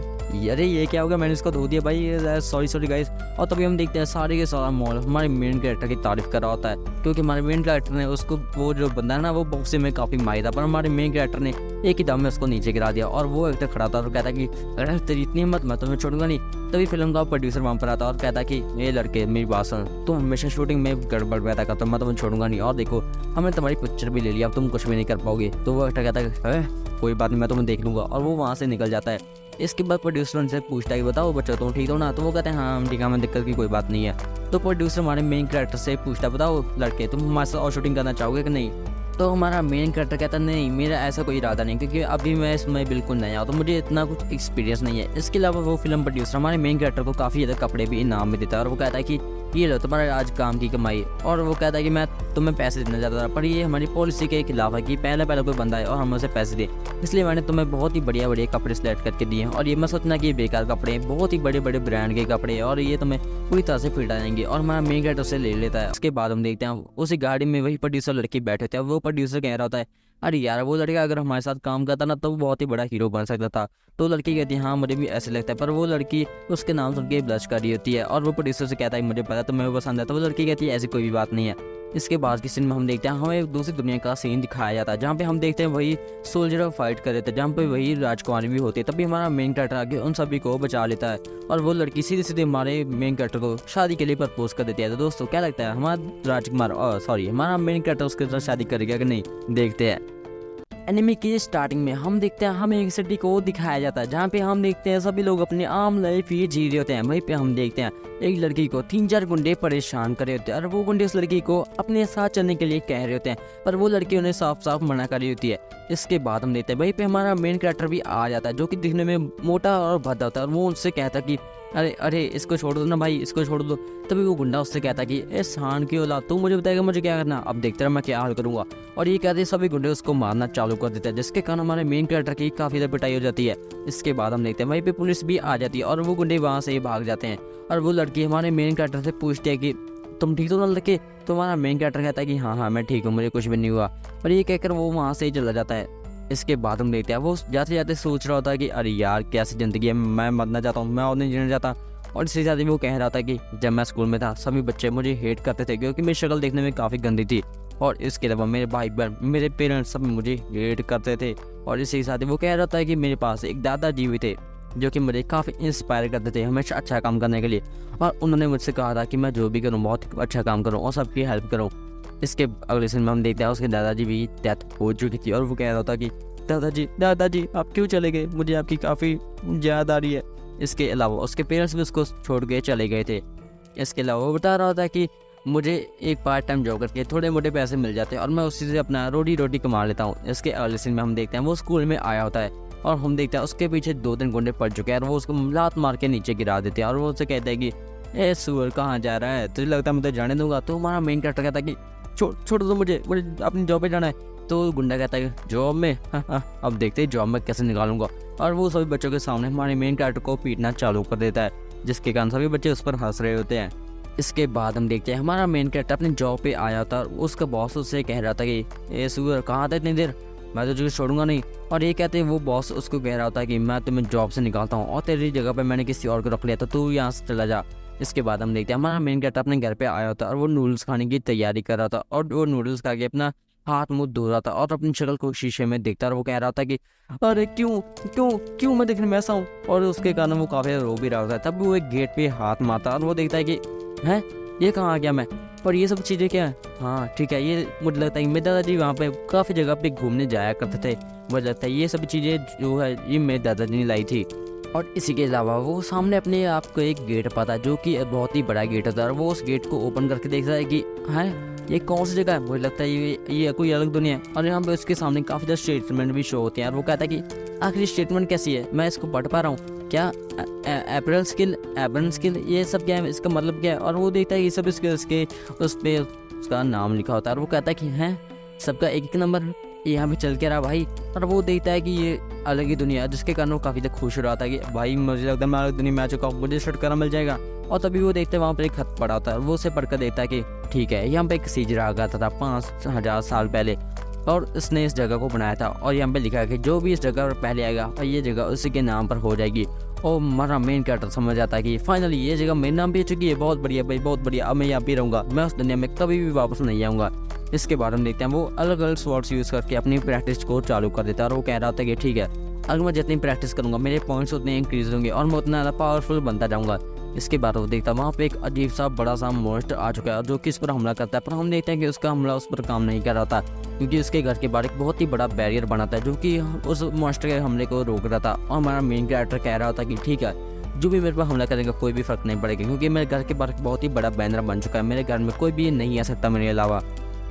अरे ये क्या होगा, मैंने इसको धो दिया भाई, सॉरी गाइस। और तभी हम देखते हैं सारे के सारा मॉल हमारे मेन कैरेक्टर की तारीफ कर रहा होता है, क्योंकि हमारे मेन कैरेक्टर ने उसको, वो जो बंदा है ना वो बॉक्सिंग में काफ़ी माहिर था, पर हमारे मेन कैरेक्टर ने एक ही दम में उसको नीचे गिरा दिया। और वो एक्टर खड़ा था और कहता कि अरे तेरी इतनी हिम्मत, मैं तुम्हें छोड़ूंगा नहीं। तभी फिल्म का प्रोड्यूसर वहाँ पर आता और कहता कि ये लड़के मेरी बात सुन, तुम हमेशा शूटिंग में गड़बड़ पैदा करते हो, मैं तुम्हें छोड़ूंगा नहीं, और देखो हमने तुम्हारी पिक्चर भी ले लिया, अब तुम कुछ भी नहीं कर पाओगे। तो वो एक्टर कहता है कोई बात नहीं, मैं तुम्हें देख लूँगा, और वो वहाँ से निकल जाता है। इसके बाद प्रोड्यूसर उनसे पूछता है कि बताओ बच्चों तुम ठीक हो ना। तो वो कहते हैं हाँ ठीक है, हमें दिक्कत की कोई बात नहीं है। तो प्रोड्यूसर हमारे मेन कैरेक्टर से पूछता है बताओ लड़के तुम हमारे साथ और शूटिंग करना चाहोगे कि नहीं। तो हमारा मेन कैरेक्टर कहता नहीं मेरा ऐसा कोई इरादा नहीं, क्योंकि अभी मैं इसमें बिल्कुल नया हूँ, तो मुझे इतना कुछ एक्सपीरियंस नहीं है। इसके अलावा वो फिल्म प्रोड्यूसर हमारे मेन कैरेक्टर को काफ़ी ज़्यादा कपड़े भी इनाम में देता है और वो कहता है कि ये लो तुम्हारा आज काम की कमाई। और वो कहता है कि मैं तुम्हें पैसे देना चाहता था, पर ये हमारी पॉलिसी के खिलाफ है कि पहले कोई बंदा है और हम उसे पैसे दें, इसलिए मैंने तुम्हें बहुत ही बढ़िया बढ़िया कपड़े सेलेक्ट करके दिए हैं। और ये मैं सोचना कि ये बेकार कपड़े हैं, बहुत ही बड़े बड़े ब्रांड के कपड़े हैं और ये तुम्हें पूरी तरह से फिट आएंगे। और हमारा मेन कैरेक्टर उसे ले लेता है। उसके बाद हम देखते हैं उसी गाड़ी में वही प्रोड्यूसर लड़की बैठे थे। वो प्रोड्यूसर कह रहा होता है अरे यार वो लड़का अगर हमारे साथ काम करता ना तो वो बहुत ही बड़ा हीरो बन सकता था। तो लड़की कहती है हाँ मुझे भी ऐसे लगता है, पर वो लड़की उसके नाम सुन के ब्लश कर रही होती है। और वो प्रोड्यूसर से कहता है मुझे पता तुम्हें वो पसंद है। तो वो लड़की कहती है ऐसी कोई भी बात नहीं है। इसके बाद की सीन में हम देखते हैं हमें एक दूसरी दुनिया का सीन दिखाया जाता है, जहाँ पे हम देखते हैं वही सोल्जर फाइट कर रहे थे, जहाँ पे वही राजकुमारी भी होती है। तभी हमारा मेन कैरेक्टर आगे उन सभी को बचा लेता है और वो लड़की सीधे सीधे हमारे मेन कैरेक्टर को शादी के लिए प्रपोज कर देती है। तो दोस्तों क्या लगता है हमारा राजकुमार हमारा मेन कैरेक्टर उसके साथ शादी करेगा कि नहीं, देखते हैं। एनिमे की स्टार्टिंग में हम देखते हैं हमें एक सिटी को दिखाया जाता है, जहाँ पे हम देखते हैं सभी लोग अपने आम लाइफ ही जी रहे होते हैं। वहीं पे हम देखते हैं एक लड़की को 3-4 गुंडे परेशान कर रहे होते हैं और वो गुंडे उस लड़की को अपने साथ चलने के लिए कह रहे होते हैं, पर वो लड़की उन्हें साफ साफ मना कर रही होती है। इसके बाद हम देखते हैं वहीं पे हमारा मेन कैरेक्टर भी आ जाता है, जो कि दिखने में मोटा और भद्दा होता है, और वो उनसे कहता है कि अरे इसको छोड़ दो ना भाई, इसको छोड़ दो। तभी वो गुंडा उससे कहता है कि ए शान की औलाद तू मुझे बताएगा मुझे क्या करना, अब देखते रह मैं क्या हाल करूंगा। और ये कहते सभी गुंडे उसको मारना चालू कर देते हैं, जिसके कारण हमारे मेन कैरेक्टर की काफ़ी ज़्यादा पिटाई हो जाती है। इसके बाद हम देखते हैं वहीं पे पुलिस भी आ जाती है और वो गुंडे वहाँ से भाग जाते हैं। और वो लड़की हमारे मेन कैरेक्टर से पूछती है कि तुम ठीक हो ना लड़के। तो हमारा मेन कैरेक्टर कहता है कि हाँ मैं ठीक हूँ, मुझे कुछ भी नहीं हुआ। और ये कहकर वो वहाँ से ही चला जाता है। इसके बाद हम देखते हैं वो जाते जाते सोच रहा होता है कि अरे यार कैसी ज़िंदगी है, मैं मरना चाहता हूँ, मैं और नहीं जीना चाहता। और इसके साथ ही वो कह रहा था कि जब मैं स्कूल में था सभी बच्चे मुझे हेट करते थे क्योंकि मेरी शक्ल देखने में काफ़ी गंदी थी, और इसके अलावा मेरे भाई बहन मेरे पेरेंट्स सब मुझे हेट करते थे। और इसके साथ ही वो कह रहा था कि मेरे पास एक दादाजी भी थे जो कि मुझे काफ़ी इंस्पायर करते थे हमेशा अच्छा काम करने के लिए, और उन्होंने मुझसे कहा था कि मैं जो भी करूँ बहुत अच्छा काम करूँ और सबकी हेल्प करूँ। इसके अगले सीन में हम देखते हैं उसके दादाजी भी डेथ हो चुकी थी और वो कह रहा था कि दादाजी आप क्यों चले गए, मुझे आपकी काफ़ी याद आ रही है। इसके अलावा उसके पेरेंट्स भी उसको छोड़ के चले गए थे। इसके अलावा वो बता रहा था कि मुझे एक पार्ट टाइम जॉब करके थोड़े मोटे पैसे मिल जाते हैं और मैं उसी से अपना रोटी कमा लेता हूँ। इसके अगले सीन में हम देखते हैं वो स्कूल में आया होता है और हम देखते हैं उसके पीछे 2-3 गुंडे पड़ चुके हैं और वो उसको लात मार के नीचे गिरा देते हैं और वो उससे कहते हैं कि ए सुअर कहाँ जा रहा है, तुझे लगता है मैं तो जाने दूंगा। तो हमारा मेन कैरेक्टर कहता है कि छोड़ दो मुझे अपनी जॉब पे जाना है। तो गुंडा कहता है जॉब में अब देखते हैं जॉब में कैसे निकालूंगा। और वो सभी बच्चों के सामने हमारे मेन कैरेक्टर को पीटना चालू कर देता है, जिसके कारण सभी बच्चे उस पर हंस रहे होते हैं। इसके बाद हम देखते हैं हमारा मेन कैरेक्टर अपनी जॉब पे आया था और उसका बॉस उससे कह रहा था कि ए सुअर कहाँ था इतनी देर, मैं तो तुझे छोड़ूंगा नहीं। और ये कहते हैं वो बॉस उसको कह रहा था कि मैं तुम्हें जॉब से निकालता हूँ और तेरी जगह पे मैंने किसी और को रख लिया तो तू यहाँ से चला जा। इसके बाद हम देखते हैं हमारा मेन कैरेक्टर अपने घर पे आया था और वो नूडल्स खाने की तैयारी कर रहा था और वो नूडल्स खा के अपना हाथ मुंह धो रहा था और अपनी शक्ल को शीशे में देखता और वो कह रहा था कि अरे क्यों क्यों क्यों मैं देखने में ऐसा हूँ। और उसके कारण वो काफ़ी रो भी रहा था। तब वो एक गेट पे हाथ मारता और वो देखता है कि हैं ये कहाँ आ गया मैं, और ये सब चीज़ें क्या है। हाँ ठीक है, ये मुझे लगता है कि मेरे दादाजी वहाँ पे काफ़ी जगह पे घूमने जाया करते थे, मुझे लगता है ये सब चीज़ें जो है ये मेरे दादाजी ने लाई थी। और इसी के अलावा वो सामने अपने आप को एक गेट पाता जो कि बहुत ही बड़ा गेट होता है और वो उस गेट को ओपन करके देखता है कि हाँ ये कौन सी जगह है, मुझे लगता है ये कोई अलग दुनिया है। और यहाँ पे उसके सामने काफ़ी ज़्यादा स्टेटमेंट भी शो होते हैं और वो कहता है कि आखिर स्टेटमेंट कैसी है, मैं इसको पढ़ पा रहा हूँ क्या, एप्रल स्किल एबरन स्किल ये सब क्या है, इसका मतलब क्या है। और वो देखता है ये सब स्किल्स के उस पर उसका नाम लिखा होता है और वो कहता है कि हैं सबका एक एक नंबर यहाँ पे चल के रहा भाई। और वो देखता है कि ये अलग ही दुनिया है, जिसके कारण वो काफ़ी ज़्यादा खुश हो रहा था कि भाई मुझे लगता है मैं अलग दुनिया में आ चुका हूँ, मुझे छुटकारा मिल जाएगा। और तभी वो देखते हैं वहाँ पर एक खत पड़ा होता है, वो उसे पढ़कर देखता है कि ठीक है यहाँ पे एक सीजर आ गया था 5000 साल पहले और उसने इस जगह को बनाया था और यहाँ पे लिखा है कि जो भी इस जगह पर पहले आएगा और ये जगह उसी के नाम पर हो जाएगी। और हमारा मेन कैरेक्टर समझ आता है कि फाइनली ये जगह मेरे नाम भी हो चुकी है, बहुत बढ़िया भाई बहुत बढ़िया, अब मैं यहाँ पे रहूँगा, मैं उस दुनिया में कभी भी वापस नहीं आऊँगा। इसके बाद हम देखते हैं वो अलग अलग स्वॉर्ड्स यूज़ करके अपनी प्रैक्टिस को चालू कर देता है और वो कह रहा था कि ठीक है अगर मैं जितनी प्रैक्टिस करूँगा मेरे पॉइंट्स उतने इंक्रीज होंगे और मैं उतना ज़्यादा पावरफुल बनता जाऊँगा। इसके बाद वो देखता है वहाँ पे एक अजीब सा बड़ा सा मॉन्स्टर आ चुका है जो कि इस पर हमला करता है, पर हम देखते हैं कि उसका हमला उस पर काम नहीं कर रहा था क्योंकि उसके घर के बाहर एक बहुत ही बड़ा बैरियर बना था जो कि उस मॉन्स्टर के हमले को रोक रहा था। और हमारा मेन कैरेक्टर कह रहा था कि ठीक है जो भी मेरे पर हमला करेगा कोई भी फर्क नहीं पड़ेगा क्योंकि मेरे घर के बाहर बहुत ही बड़ा बैनर बन चुका है, मेरे घर में कोई भी नहीं आ सकता मेरे अलावा।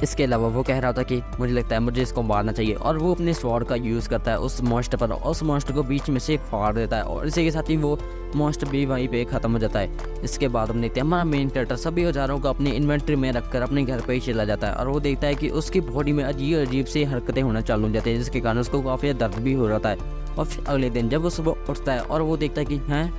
इसके अलावा वो कह रहा था कि मुझे लगता है मुझे इसको मारना चाहिए और वो अपने स्वॉर्ड का यूज़ करता है उस मॉन्स्टर पर और उस मॉन्स्टर को बीच में से फाड़ देता है और इसी के साथ ही वो मॉन्स्टर भी वहीं पे ख़त्म हो जाता है। इसके बाद हम देखते हैं हमारा मेन कैरेक्टर सभी औजारों को अपनी इन्वेंट्री में रखकर अपने घर पे ही चला जाता है और वो देखता है कि उसकी बॉडी में अजीब अजीब सी हरकतें होना चालू हो जाती है जिसके कारण उसको काफ़ी दर्द भी हो रहा है। और फिर अगले दिन जब वो सुबह उठता है और वो देखता है कि हैं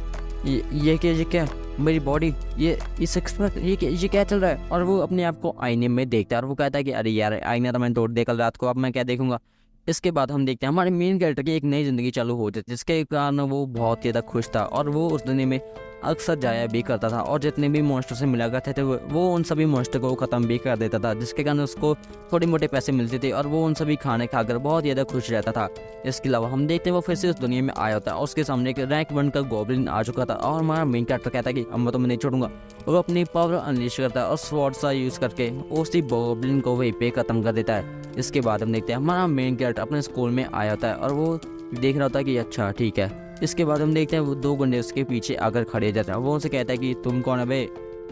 ये क्या मेरी बॉडी ये सिक्स पैक ये क्या चल रहा है। और वो अपने आप को आईने में देखता है और वो कहता है कि अरे यार आईना तो मैंने तोड़ दिया कल रात को, अब मैं क्या देखूंगा। इसके बाद हम देखते हैं हमारे मेन कैरेक्टर की एक नई ज़िंदगी चालू हो जाती है जिसके कारण वो बहुत ज़्यादा खुश था और वो उस दुनिया में अक्सर जाया भी करता था और जितने भी मॉन्स्टर से मिला करते थे वो उन सभी मॉन्स्टर को ख़त्म भी कर देता था जिसके कारण उसको थोड़े मोटे पैसे मिलते थे और वो उन सभी खाने खाकर बहुत ज़्यादा खुश रहता था। इसके अलावा हम देखते हैं वो फिर से उस दुनिया में आया होता है और उसके सामने एक रैंक 1 का गॉब्लिन आ चुका था और हमारा मेन कैरेक्टर कहता है कि अब मैं तो मैं नहीं छोड़ूंगा। वो अपनी पावर अनलीश करता है और स्वॉर्ड सा यूज़ करके उसी गॉब्लिन को वहीं पे ख़त्म कर देता है। इसके बाद हम देखते हैं हमारा मेन कैरेक्टर अपने स्कूल में आया होता है और वो देख रहा होता है कि अच्छा ठीक है। इसके बाद हम देखते हैं वो 2 गुंडे उसके पीछे आकर खड़े जाते हैं। वो उनसे कहता है कि तुम कौन है भाई,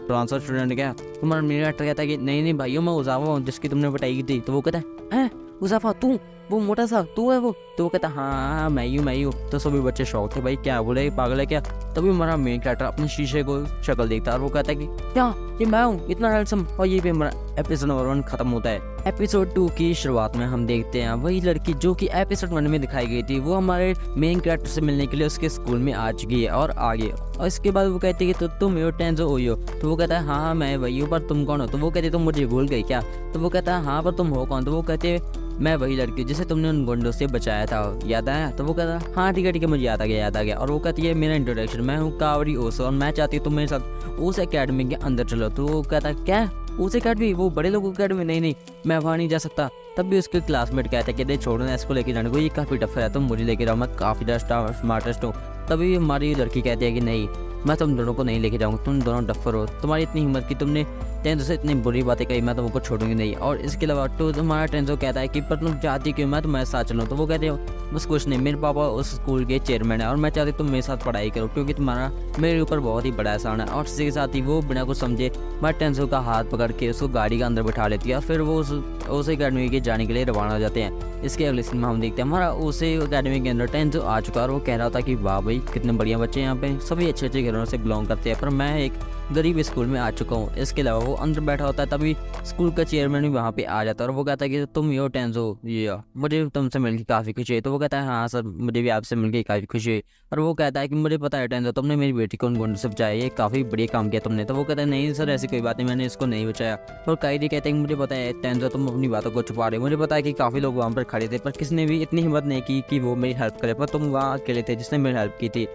ट्रांसफर स्टूडेंट क्या। तुम्हारा मेरा कैरेक्टर कहता है कि नहीं भाइयों मैं उजाफा हूँ जिसकी तुमने बताई थी। तो वो कहता है हैं उजाफा तू, वो मोटा सा तू है वो। तो वो कहता है हाँ मैं ही हूँ। तो सभी बच्चे शौक थे भाई क्या बोले पागल है क्या। तभी हमारा मेन कैरेक्टर अपने शीशे को शक्ल देखता है और वो कहता है कि क्या ये मैं हूँ इतना हैंडसम। और ये भी हमारा एपिसोड नंबर 1 खत्म होता है। एपिसोड 2 की शुरुआत में हम देखते हैं वही लड़की जो कि एपिसोड 1 में दिखाई गई थी वो हमारे मेन कैरेक्टर से मिलने के लिए उसके स्कूल में आ चुकी है और आगे। और इसके बाद वो कहती है कि तुम यो टेंजो हो। तो वो कहता है हाँ मैं वही हूँ पर तुम कौन हो। तो वो कहती है तुम मुझे भूल गई क्या। तो वो कहता है हाँ पर तुम हो कौन। तो वो कहते हैं मैं वही लड़की जिसे तुमने उन गुंडों से बचाया था, याद आया। तो वो कहता है हाँ ठीक है मुझे याद आ गया। और वो कहती है मेरा इंट्रोडक्शन मैं हूँ कावरी ओसो और मैं चाहती हूँ तुम मेरे साथ उस एकेडमी के अंदर चलो। तो वो कहता है क्या उस एकेडमी, वो बड़े लोगों की एकेडमी। नहीं मैं वहाँ नहीं जा सकता। तब भी उसके क्लासमेट कहते हैं कि छोड़ो ना इसको लेके जाने को, ये काफ़ी टफ है, तुम मुझे लेके जाओ मैं काफ़ी ज़्यादा स्मार्टेस्ट हूँ। तभी हमारी लड़की कहती है कि नहीं मैं तुम दोनों को नहीं लेके जाऊँगा, तुम दोनों डफर हो, तुम्हारी इतनी हिम्मत की तुमने टेंजो से इतनी बुरी बातें कही, मैं तुमको छोड़ूंगी नहीं। और इसके अलावा तो तुम्हारा टेंजो कहता है कि पर तुम चाहती क्यों मैं तुम्हारे साथ चलूँ। तो वो कहते हो बस कुछ नहीं, मेरे पापा उस स्कूल के चेयरमैन है और मैं चाहती तुम मेरे साथ पढ़ाई करो क्योंकि तुम्हारा मेरे ऊपर बहुत ही बड़ा एहसान है। और इसी के साथ ही वो बिना कुछ समझे हमारे टेंजो का हाथ पकड़ के उसको गाड़ी के अंदर बैठा लेती है और फिर वो उस अकेडमी के जाने के लिए रवाना हो जाते हैं। इसके अगले सीन में हम देखते हैं हमारा उसे अकेडमी के अंदर टेंजो आ चुका और वो कह रहा था कि वाह भाई कितने बढ़िया बच्चे यहाँ पे सभी अच्छे घरों से बिलोंग करते हैं पर मैं एक गरीब स्कूल में आ चुका हूँ। इसके अलावा वो अंदर बैठा होता है, तभी स्कूल का चेयरमैन भी वहाँ पे आ जाता है और वो कहता है कि तुम यो टेंजो, ये मुझे तुमसे मिलकर काफ़ी खुशी है। तो वो कहता है हाँ सर, मुझे भी आपसे मिलकर काफ़ी खुशी हुई। और वो कहता है कि मुझे पता है टेंजो, तुमने मेरी बेटी को उन गुंडों से बचाया, ये काफ़ी बढ़िया काम किया तुमने। तो वो कहता है नहीं सर, ऐसी कोई बात नहीं, मैंने इसको नहीं बचाया। और कायदे कहते हैं कि मुझे पता है टेंजो, तुम अपनी बातों को छुपा रहे हो, मुझे पता है कि काफ़ी लोग वहाँ पर खड़े थे, पर किसी ने भी इतनी हिम्मत नहीं की कि वो मेरी हेल्प करे, पर तुम वहाँ अकेले थे जिसने मेरी हेल्प की थी।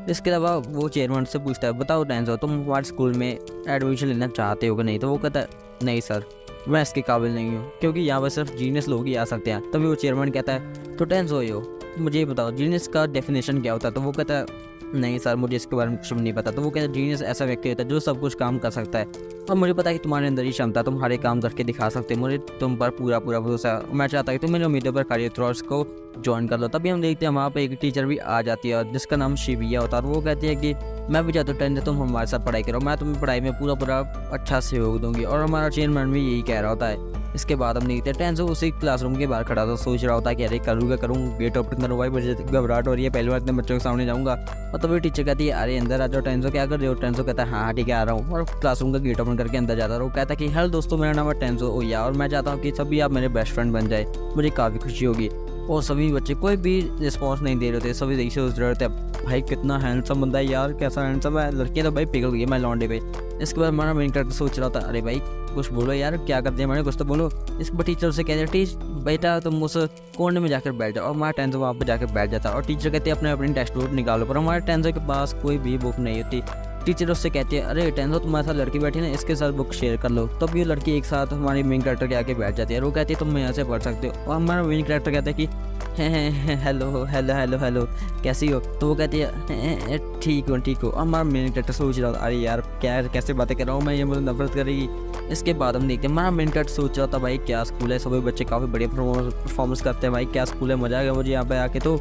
इसके अलावा वो चेयरमैन से पूछता है बताओ टेंजो, तुम हमारे स्कूल में एडमिशन लेना चाहते हो कि नहीं। तो वो कहता है नहीं सर, मैं इसके काबिल नहीं हूँ, क्योंकि यहाँ पर सिर्फ जीनियस लोग ही आ सकते हैं। तभी वो चेयरमैन कहता है तो टेंजो यो, मुझे ये बताओ जीनियस का डेफिनेशन क्या होता है। तो वो कहता है नहीं सर, मुझे इसके बारे में कुछ भी नहीं पता। तो वो कहता है जीनियस ऐसा व्यक्ति होता है जो सब कुछ काम कर सकता है, और मुझे पता है कि तुम्हारे अंदर ही क्षमता, तुम हर एक काम करके दिखा सकते हो, मुझे तुम पर पूरा पूरा भरोसा है। मैं चाहता हूँ कि तुम मेरी उम्मीदों पर खड़े उतरो और इसको ज्वाइन कर लो। तभी हम देखते हैं वहाँ पे एक टीचर भी आ जाती है जिसका नाम शिविया होता है, और वो कहती है कि मैं भी चाहता हूँ टेंजो तुम हमारे साथ पढ़ाई करो, मैं तुम्हें पढ़ाई में पूरा पूरा अच्छा सहयोग दूंगी। और हमारा चेयरमैन भी यही कह रहा होता है। इसके बाद हम देखते हैं टेंजो उसी क्लासरूम के बाहर खड़ा था, सोच रहा होता है कि अरे करूँगा गेट ओपन करूँ, भाई मुझे घबराहट हो रही है, पहली बार इतने बच्चों के सामने जाऊँगा। और तभी टीचर कहती है अरे अंदर आ जाओ टेंजो, क्या कर रहे हो। टेंजो कहता है हाँ ठीक है आ रहा हूँ, और क्लासरूम का गेट ओपन करके अंदर जाता है। और वो कहता है कि हेलो दोस्तों, मेरा नाम है टेंजो ओया, और मैं चाहता हूँ कि सभी आप मेरे बेस्ट फ्रेंड बन जाए, मुझे काफ़ी खुशी होगी। और सभी बच्चे कोई भी रिस्पॉन्स नहीं दे रहे थे, सभी यही सोच रहे थे भाई कितना हैंडसम बंदा है यार, कैसा हैंडसम है, लड़कियाँ तो भाई पिघल गई मैं लौंडे पे। इसके बाद हमारा मेन कैरेक्टर सोच रहा था अरे भाई कुछ बोलो यार, क्या कर दिया मैंने, कुछ तो बोलो। इसके टीचर से कहते टीच बेटा तुम उस कोने में जाकर बैठ जाओ, और हमारा टेंजो वहाँ पर जाकर बैठ जाता है। और टीचर कहते हैं अपने अपनी टेक्स्ट बुक निकालो, पर हमारे टेंजो के पास कोई भी बुक नहीं होती। टीचर उससे कहती है अरे टेंजो तुम्हारे साथ लड़की बैठी ना, इसके साथ बुक शेयर कर लो। तब ये लड़की एक साथ हमारी मेन कैरेक्टर के आके बैठ जाती है, और वो कहती है तुम यहाँ से पढ़ सकते हो। और हमारा मेन कैरेक्टर कहता है कि हेलो हेलो हेलो हेलो कैसी हो। तो वो कहती है ठीक हो। हमारा मेन कैरेक्टर सोच रहा था अरे यार क्या कैसे बातें कर रहा हूँ मैं, ये मुझे नफरत करेगी। इसके बाद हम देखते हैं हमारा मेन कैरेक्टर सोच रहा था भाई क्या स्कूल है, सभी बच्चे काफ़ी बढ़िया परफॉर्मेंस करते हैं, भाई क्या स्कूल है, मजा आ गया मुझे यहाँ पे आके। तो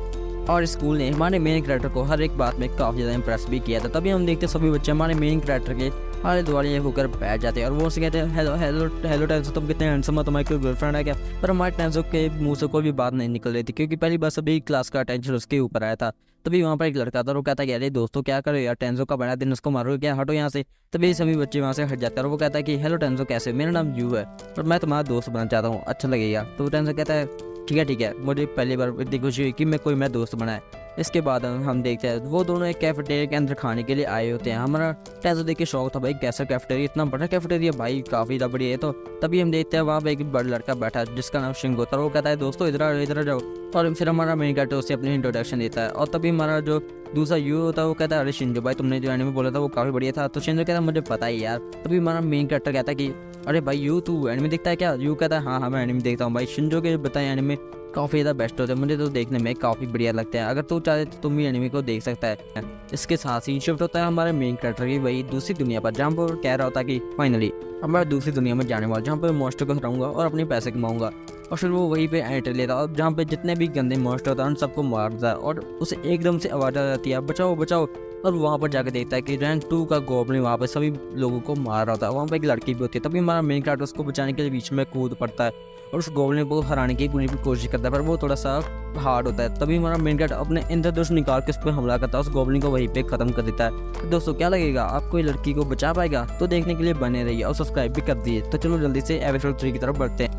और स्कूल ने हमारे मेन कैरेक्टर को हर एक बात में काफ़ी ज़्यादा इंप्रेस भी किया था। तभी हम देखते हैं सभी बच्चे हमारे मेन कैरेक्टर के आले दुआले होकर बैठ जाते हैं, और वो उससे कहते हैं हेलो हेलो हेलो टेंजो, तुम कितने हैंडसम हो, तुम्हारी कोई गर्लफ्रेंड है क्या। पर हमारे टेंजो के मुंह से कोई भी बात नहीं निकल रही थी, क्योंकि पहली बार सभी क्लास का अटेंशन उसके ऊपर आया था। तभी वहाँ पर एक लड़का था, वो कहता है कि अरे दोस्तों क्या करो यार, टेंजो का बड़ा दिन, उसको मारो क्या, हटो यहाँ से। तभी सभी बच्चे वहाँ से हट जाते हैं, और वो कहता है कि हेलो टेंजो कैसे, मेरा नाम यू है और मैं तुम्हारा दोस्त बनना चाहता हूँ, अच्छा लगेगा। तो टेंजो कहता है ठीक है, मुझे पहली बार इतनी खुशी हुई कि मैं दोस्त बनाए। इसके बाद हम देखते हैं वो दोनों एक कैफेटेरिया के अंदर खाने के लिए आए होते हैं। हमारा टेंजो देख के शौक था भाई कैसा कैफेटेरिया, इतना बड़ा कैफेटेरिया भाई, काफ़ी बढ़िया है। तो तभी हम देखते हैं वहाँ पे एक बड़ा लड़का बैठा है जिसका नाम शिंगो था, वो कहता है दोस्तों इधर जाओ। और फिर हमारा मेन कैरेक्टर उसे अपनी इंट्रोडक्शन देता है। और तभी हमारा जो दूसरा यू होता है वो कहता है अरे शिंजो भाई तुमने जो एनिमे बोला था वो काफ़ी बढ़िया था। तो शिंजो कहता है मुझे पता ही यार। तभी हमारा मेन कैरेक्टर कहता है कि अरे भाई यू तू एनिमे देखता है क्या। यू कहता है हाँ मैं एनिमे देखता हूँ भाई, शिंजो के बताए एनिमे काफ़ी ज़्यादा बेस्ट होते हैं, मुझे तो देखने में काफ़ी बढ़िया लगता है, अगर तू चाहे तो तुम भी एनिमे को देख सकता है। इसके साथ ही शिफ्ट होता है हमारे मेन कैरेक्टर की वही दूसरी दुनिया पर, जहाँ पर कह रहा होता है कि फाइनली हमारा दूसरी दुनिया में जाने वाला, जहाँ पर मॉन्स्टर को हटाऊंगा और अपने पैसे कमाऊंगा। और फिर वो वहीं पे एंट्री लेता है, और जहाँ पे जितने भी गंदे मॉन्स्टर होता है उन सबको मारता है, और उसे एकदम से आवाज़ आ जाती है बचाओ बचाओ। और वहाँ पर जाकर देखता है कि रैंक 2 का गोब्लिन वहाँ पर सभी लोगों को मार रहा था। वहाँ पर एक लड़की भी होती है, तभी हमारा मेन कैरेक्टर उसको बचाने के लिए बीच में कूद पड़ता है और उस गोब्लिन को हराने की पूरी कोशिश करता है, पर वो थोड़ा सा हार्ड होता है। तभी हमारा मेन कैरेक्टर अपने इंद्रधनुष निकाल के उस पर हमला करता है, उस गोब्लिन को वहीं पे खत्म कर देता है। तो दोस्तों क्या लगेगा, आपको ये लड़की को बचा पाएगा? तो देखने के लिए बने रहिए और सब्सक्राइब भी कर दिए। तो चलो जल्दी से एपिसोड 3 की तरफ बढ़ते हैं।